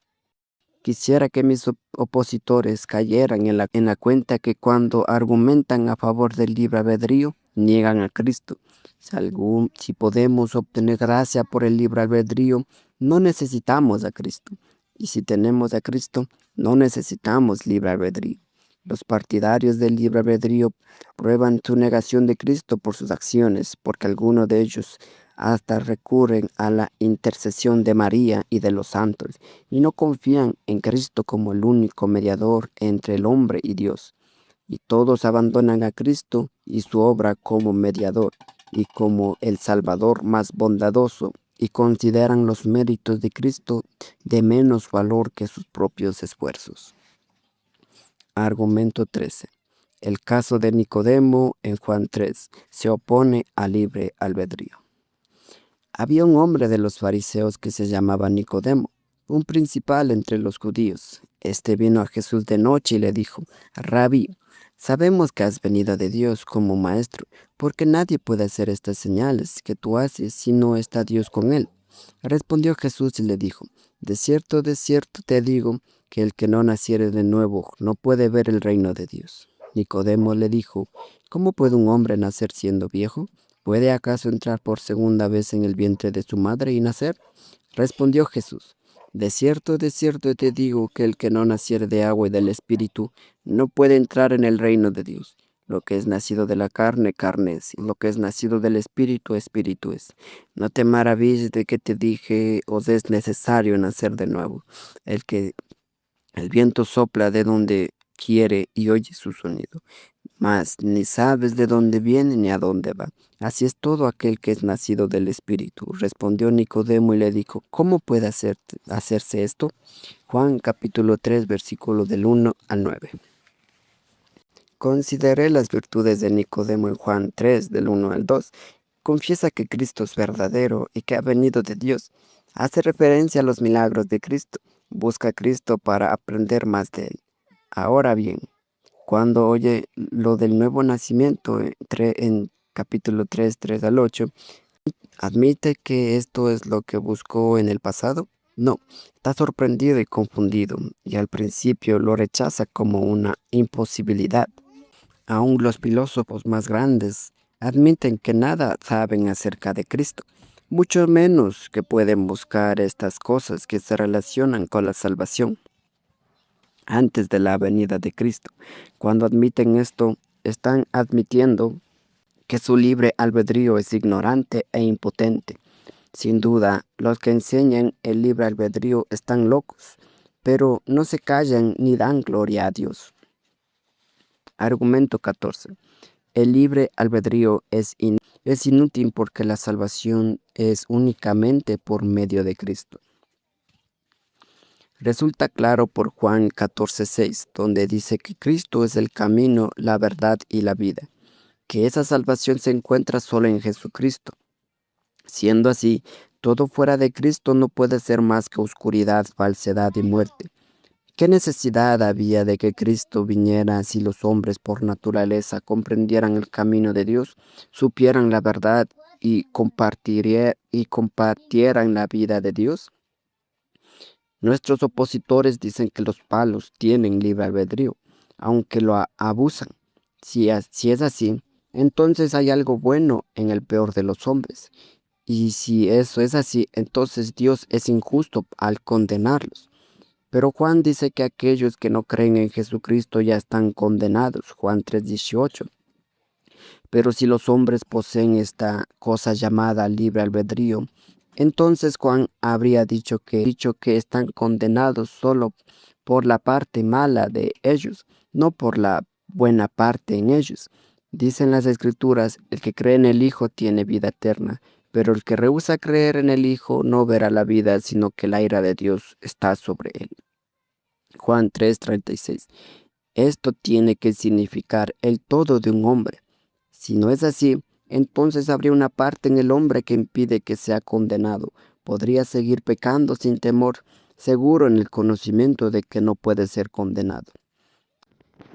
Quisiera que mis opositores cayeran en la cuenta que cuando argumentan a favor del libre albedrío, niegan a Cristo. Si podemos obtener gracia por el libre albedrío, no necesitamos a Cristo. Y si tenemos a Cristo, no necesitamos libre albedrío. Los partidarios del libre albedrío prueban su negación de Cristo por sus acciones, porque algunos de ellos hasta recurren a la intercesión de María y de los santos, y no confían en Cristo como el único mediador entre el hombre y Dios. Y todos abandonan a Cristo y su obra como mediador y como el Salvador más bondadoso, y consideran los méritos de Cristo de menos valor que sus propios esfuerzos. Argumento 13. El caso de Nicodemo en Juan 3 se opone al libre albedrío. Había un hombre de los fariseos que se llamaba Nicodemo, un principal entre los judíos. Este vino a Jesús de noche y le dijo: Rabí, sabemos que has venido de Dios como maestro, porque nadie puede hacer estas señales que tú haces si no está Dios con él. Respondió Jesús y le dijo: de cierto te digo, que el que no naciere de nuevo no puede ver el reino de Dios. Nicodemo le dijo: ¿cómo puede un hombre nacer siendo viejo? ¿Puede acaso entrar por segunda vez en el vientre de su madre y nacer? Respondió Jesús: de cierto te digo, que el que no naciere de agua y del Espíritu no puede entrar en el reino de Dios. Lo que es nacido de la carne, carne es, y lo que es nacido del Espíritu, Espíritu es. No te maravilles de que te dije: os es necesario nacer de nuevo. El viento sopla de donde quiere y oye su sonido, mas ni sabes de dónde viene ni a dónde va. Así es todo aquel que es nacido del Espíritu. Respondió Nicodemo y le dijo: ¿cómo puede hacerse esto? Juan capítulo 3, versículo del 1 al 9. Consideré las virtudes de Nicodemo en Juan 3, del 1 al 2. Confiesa que Cristo es verdadero y que ha venido de Dios. Hace referencia a los milagros de Cristo. busca a Cristo para aprender más de Él. Ahora bien, cuando oye lo del nuevo nacimiento en capítulo 3, 3 al 8, ¿admite que esto es lo que buscó en el pasado? No, está sorprendido y confundido, y al principio lo rechaza como una imposibilidad. Aún los filósofos más grandes admiten que nada saben acerca de Cristo, mucho menos que pueden buscar estas cosas que se relacionan con la salvación antes de la venida de Cristo. Cuando admiten esto, están admitiendo que su libre albedrío es ignorante e impotente. Sin duda, los que enseñan el libre albedrío están locos, pero no se callan ni dan gloria a Dios. Argumento 14. El libre albedrío es inútil porque la salvación es únicamente por medio de Cristo. Resulta claro por Juan 14:6, donde dice que Cristo es el camino, la verdad y la vida, que esa salvación se encuentra solo en Jesucristo. Siendo así, todo fuera de Cristo no puede ser más que oscuridad, falsedad y muerte. ¿Qué necesidad había de que Cristo viniera si los hombres por naturaleza comprendieran el camino de Dios, supieran la verdad y compartieran la vida de Dios? Nuestros opositores dicen que los palos tienen libre albedrío, aunque lo abusan. Si es así, entonces hay algo bueno en el peor de los hombres. Y si eso es así, entonces Dios es injusto al condenarlos. Pero Juan dice que aquellos que no creen en Jesucristo ya están condenados, Juan 3:18. Pero si los hombres poseen esta cosa llamada libre albedrío, entonces Juan habría dicho que están condenados solo por la parte mala de ellos, no por la buena parte en ellos. Dicen las Escrituras, el que cree en el Hijo tiene vida eterna, pero el que rehúsa creer en el Hijo no verá la vida, sino que la ira de Dios está sobre él. Juan 3:36. Esto tiene que significar el todo de un hombre. Si no es así, entonces habría una parte en el hombre que impide que sea condenado. Podría seguir pecando sin temor, seguro en el conocimiento de que no puede ser condenado.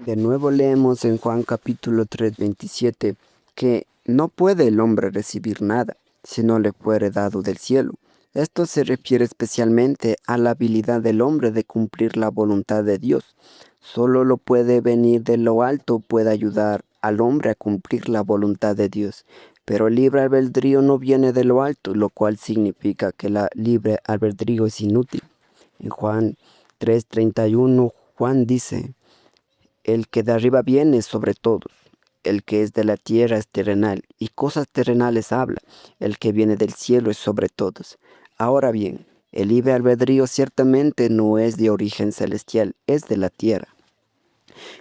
De nuevo leemos en Juan capítulo 3:27 que no puede el hombre recibir nada si no le fuere dado del cielo. Esto se refiere especialmente a la habilidad del hombre de cumplir la voluntad de Dios. Solo lo puede venir de lo alto, puede ayudar al hombre a cumplir la voluntad de Dios. Pero el libre albedrío no viene de lo alto, lo cual significa que la libre albedrío es inútil. En Juan 3:31, Juan dice: el que de arriba viene es sobre todos. El que es de la tierra es terrenal, y cosas terrenales habla. El que viene del cielo es sobre todos. Ahora bien, el libre albedrío ciertamente no es de origen celestial, es de la tierra.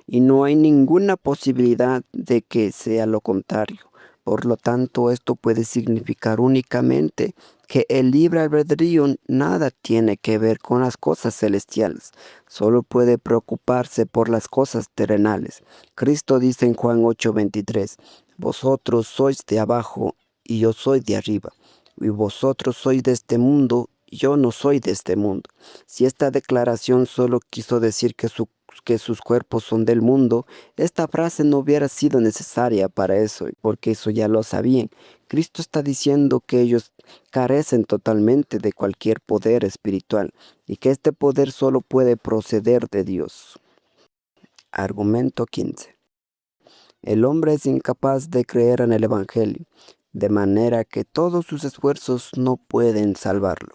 Y no hay ninguna posibilidad de que sea lo contrario. Por lo tanto, esto puede significar únicamente que el libre albedrío nada tiene que ver con las cosas celestiales, solo puede preocuparse por las cosas terrenales. Cristo dice en Juan 8:23, vosotros sois de abajo y yo soy de arriba, y vosotros sois de este mundo, yo no soy de este mundo. Si esta declaración solo quiso decir que sus cuerpos son del mundo, esta frase no hubiera sido necesaria para eso, porque eso ya lo sabían. Cristo está diciendo que ellos carecen totalmente de cualquier poder espiritual y que este poder solo puede proceder de Dios. Argumento 15. El hombre es incapaz de creer en el Evangelio, de manera que todos sus esfuerzos no pueden salvarlo.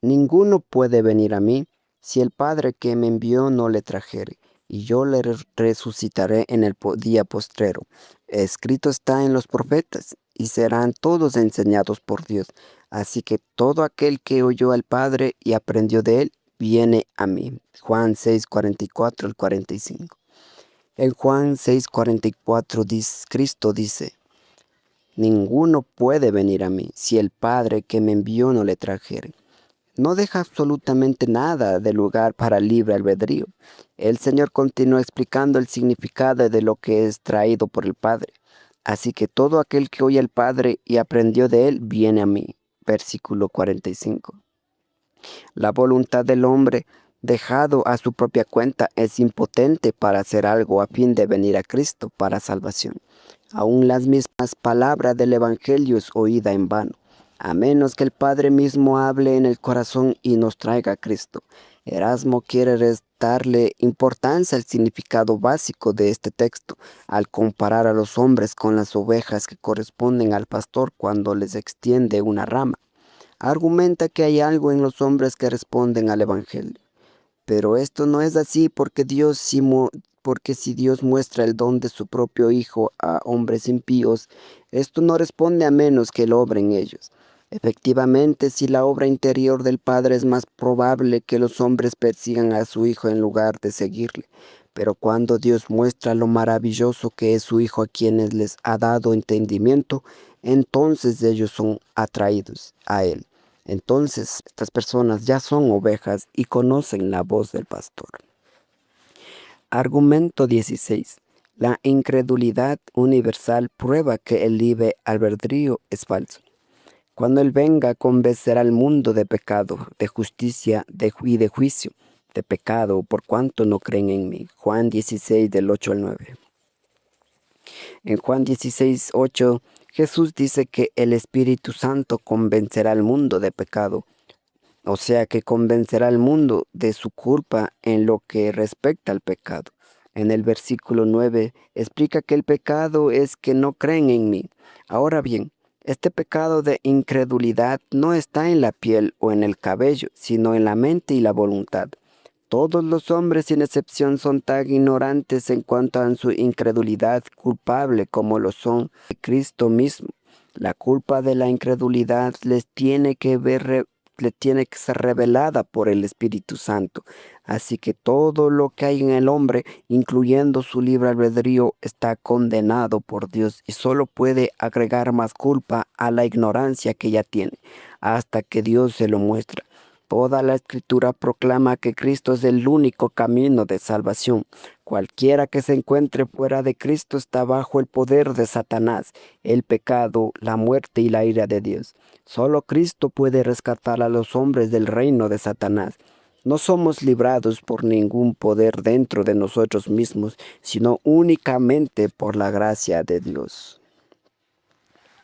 Ninguno puede venir a mí si el Padre que me envió no le trajere, y yo le resucitaré en el día postrero. Escrito está en los profetas, y serán todos enseñados por Dios. Así que todo aquel que oyó al Padre y aprendió de él, viene a mí. Juan 6:44 al 45. En Juan 6:44 Cristo dice: ninguno puede venir a mí si el Padre que me envió no le trajere. No deja absolutamente nada de lugar para libre albedrío. El Señor continúa explicando el significado de lo que es traído por el Padre. Así que todo aquel que oye al Padre y aprendió de él, viene a mí. Versículo 45. La voluntad del hombre, dejado a su propia cuenta, es impotente para hacer algo a fin de venir a Cristo para salvación. Aún las mismas palabras del Evangelio es oída en vano, a menos que el Padre mismo hable en el corazón y nos traiga a Cristo. Erasmo quiere restarle importancia al significado básico de este texto, al comparar a los hombres con las ovejas que corresponden al pastor cuando les extiende una rama. Argumenta que hay algo en los hombres que responden al Evangelio. Pero esto no es así porque si Dios muestra el don de su propio Hijo a hombres impíos, esto no responde a menos que Él obre en ellos. Efectivamente, si la obra interior del Padre es más probable que los hombres persigan a su Hijo en lugar de seguirle. Pero cuando Dios muestra lo maravilloso que es su Hijo a quienes les ha dado entendimiento, entonces ellos son atraídos a Él. Entonces, estas personas ya son ovejas y conocen la voz del pastor. Argumento 16. La incredulidad universal prueba que el libre albedrío es falso. Cuando Él venga, convencerá al mundo de pecado, de justicia y de juicio. De pecado, por cuanto no creen en mí. Juan 16, del 8 al 9. En Juan 16, 8, Jesús dice que el Espíritu Santo convencerá al mundo de pecado. O sea que convencerá al mundo de su culpa en lo que respecta al pecado. En el versículo 9 explica que el pecado es que no creen en mí. Ahora bien, este pecado de incredulidad no está en la piel o en el cabello, sino en la mente y la voluntad. Todos los hombres sin excepción son tan ignorantes en cuanto a su incredulidad culpable como lo son de Cristo mismo. La culpa de la incredulidad le tiene que ser revelada por el Espíritu Santo. Así que todo lo que hay en el hombre, incluyendo su libre albedrío, está condenado por Dios y solo puede agregar más culpa a la ignorancia que ya tiene, hasta que Dios se lo muestra. Toda la Escritura proclama que Cristo es el único camino de salvación. Cualquiera que se encuentre fuera de Cristo está bajo el poder de Satanás, el pecado, la muerte y la ira de Dios. Solo Cristo puede rescatar a los hombres del reino de Satanás. No somos librados por ningún poder dentro de nosotros mismos, sino únicamente por la gracia de Dios.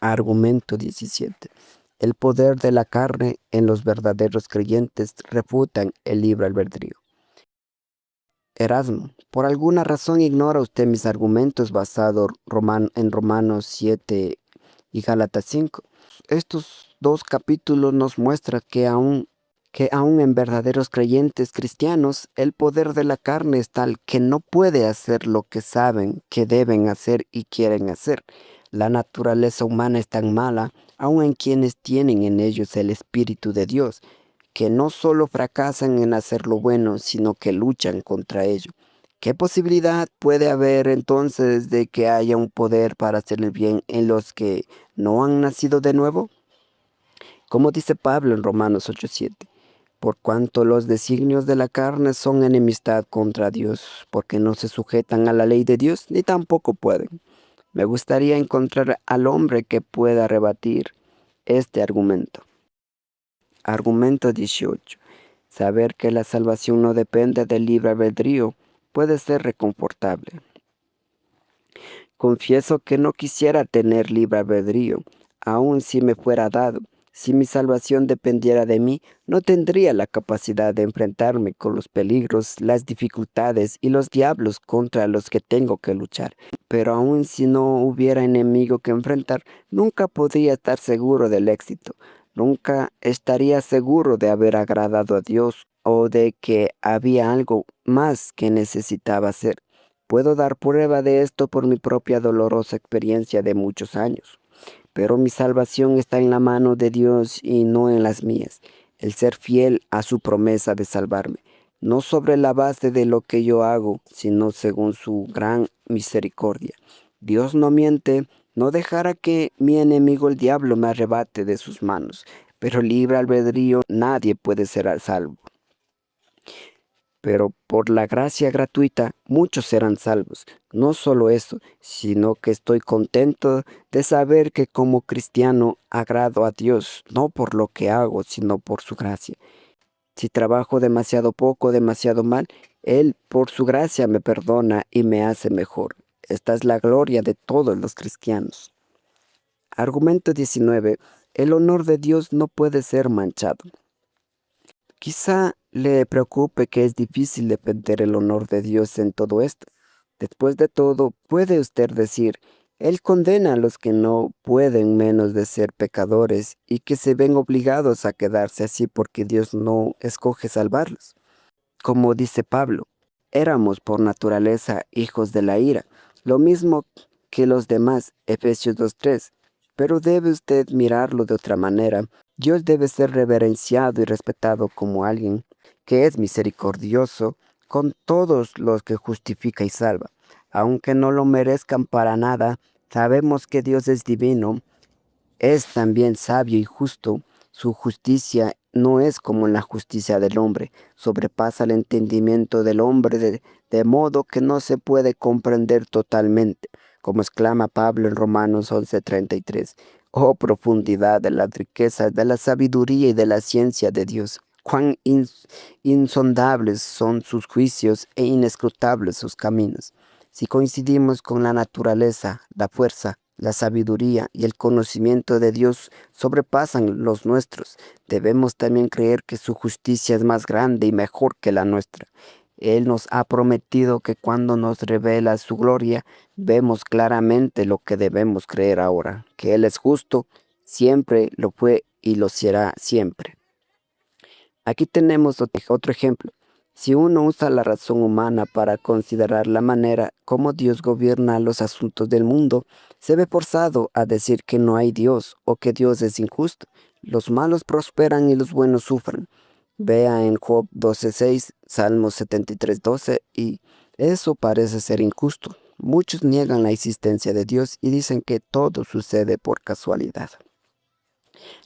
Argumento 17. El poder de la carne en los verdaderos creyentes refutan el libre albedrío. Erasmo, por alguna razón ignora usted mis argumentos basados en Romanos 7 y Gálatas 5. Estos dos capítulos nos muestran que aún en verdaderos creyentes cristianos, el poder de la carne es tal que no puede hacer lo que saben que deben hacer y quieren hacer. La naturaleza humana es tan mala, aun en quienes tienen en ellos el Espíritu de Dios, que no solo fracasan en hacer lo bueno, sino que luchan contra ello. ¿Qué posibilidad puede haber entonces de que haya un poder para hacer el bien en los que no han nacido de nuevo? Como dice Pablo en Romanos 8:7, por cuanto los designios de la carne son enemistad contra Dios, porque no se sujetan a la ley de Dios, ni tampoco pueden. Me gustaría encontrar al hombre que pueda rebatir este argumento. Argumento 18. Saber que la salvación no depende del libre albedrío puede ser reconfortable. Confieso que no quisiera tener libre albedrío, aun si me fuera dado. Si mi salvación dependiera de mí, no tendría la capacidad de enfrentarme con los peligros, las dificultades y los diablos contra los que tengo que luchar. Pero aun si no hubiera enemigo que enfrentar, nunca podría estar seguro del éxito. Nunca estaría seguro de haber agradado a Dios o de que había algo más que necesitaba hacer. Puedo dar prueba de esto por mi propia dolorosa experiencia de muchos años. Pero mi salvación está en la mano de Dios y no en las mías. El ser fiel a su promesa de salvarme, no sobre la base de lo que yo hago, sino según su gran misericordia. Dios no miente, no dejará que mi enemigo el diablo me arrebate de sus manos, pero libre albedrío nadie puede ser a salvo. Pero por la gracia gratuita muchos serán salvos. No solo eso, sino que estoy contento de saber que como cristiano agrado a Dios, no por lo que hago, sino por su gracia. Si trabajo demasiado poco, demasiado mal, Él por su gracia me perdona y me hace mejor. Esta es la gloria de todos los cristianos. Argumento 19. El honor de Dios no puede ser manchado. Quizá le preocupe que es difícil defender el honor de Dios en todo esto. Después de todo, puede usted decir, Él condena a los que no pueden menos de ser pecadores y que se ven obligados a quedarse así porque Dios no escoge salvarlos. Como dice Pablo, éramos por naturaleza hijos de la ira, lo mismo que los demás, Efesios 2:3. Pero debe usted mirarlo de otra manera. Dios debe ser reverenciado y respetado como alguien que es misericordioso con todos los que justifica y salva. Aunque no lo merezcan para nada, sabemos que Dios es divino, es también sabio y justo. Su justicia no es como la justicia del hombre, sobrepasa el entendimiento del hombre de modo que no se puede comprender totalmente, como exclama Pablo en Romanos 11:33. Oh profundidad de las riquezas, de la sabiduría y de la ciencia de Dios. Cuán insondables son sus juicios e inescrutables sus caminos. Si coincidimos con la naturaleza, la fuerza, la sabiduría y el conocimiento de Dios sobrepasan los nuestros, debemos también creer que su justicia es más grande y mejor que la nuestra. Él nos ha prometido que cuando nos revela su gloria, vemos claramente lo que debemos creer ahora, que Él es justo, siempre lo fue y lo será siempre. Aquí tenemos otro ejemplo. Si uno usa la razón humana para considerar la manera como Dios gobierna los asuntos del mundo, se ve forzado a decir que no hay Dios o que Dios es injusto. Los malos prosperan y los buenos sufren. Vea en Job 12:6, Salmos 73:12 y eso parece ser injusto. Muchos niegan la existencia de Dios y dicen que todo sucede por casualidad.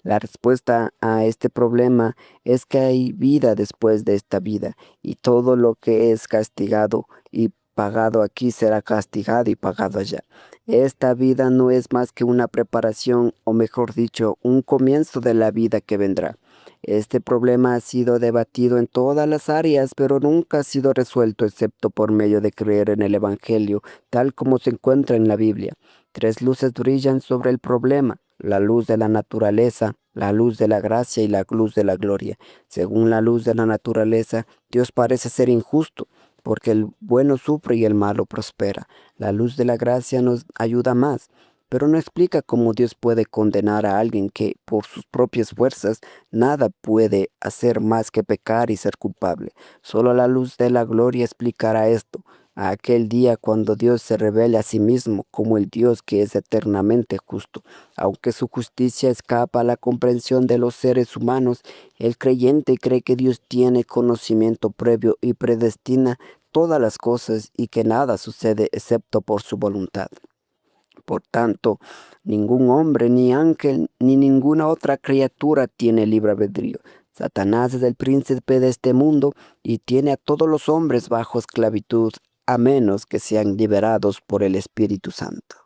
La respuesta a este problema es que hay vida después de esta vida y todo lo que es castigado y pagado aquí será castigado y pagado allá. Esta vida no es más que una preparación, o mejor dicho, un comienzo de la vida que vendrá. Este problema ha sido debatido en todas las áreas, pero nunca ha sido resuelto excepto por medio de creer en el Evangelio, tal como se encuentra en la Biblia. Tres luces brillan sobre el problema: la luz de la naturaleza, la luz de la gracia y la luz de la gloria. Según la luz de la naturaleza, Dios parece ser injusto, porque el bueno sufre y el malo prospera. La luz de la gracia nos ayuda más, pero no explica cómo Dios puede condenar a alguien que, por sus propias fuerzas, nada puede hacer más que pecar y ser culpable. Solo la luz de la gloria explicará esto. A aquel día cuando Dios se revele a sí mismo como el Dios que es eternamente justo. Aunque su justicia escapa a la comprensión de los seres humanos, el creyente cree que Dios tiene conocimiento previo y predestina todas las cosas y que nada sucede excepto por su voluntad. Por tanto, ningún hombre, ni ángel, ni ninguna otra criatura tiene libre albedrío. Satanás es el príncipe de este mundo y tiene a todos los hombres bajo esclavitud, a menos que sean liberados por el Espíritu Santo.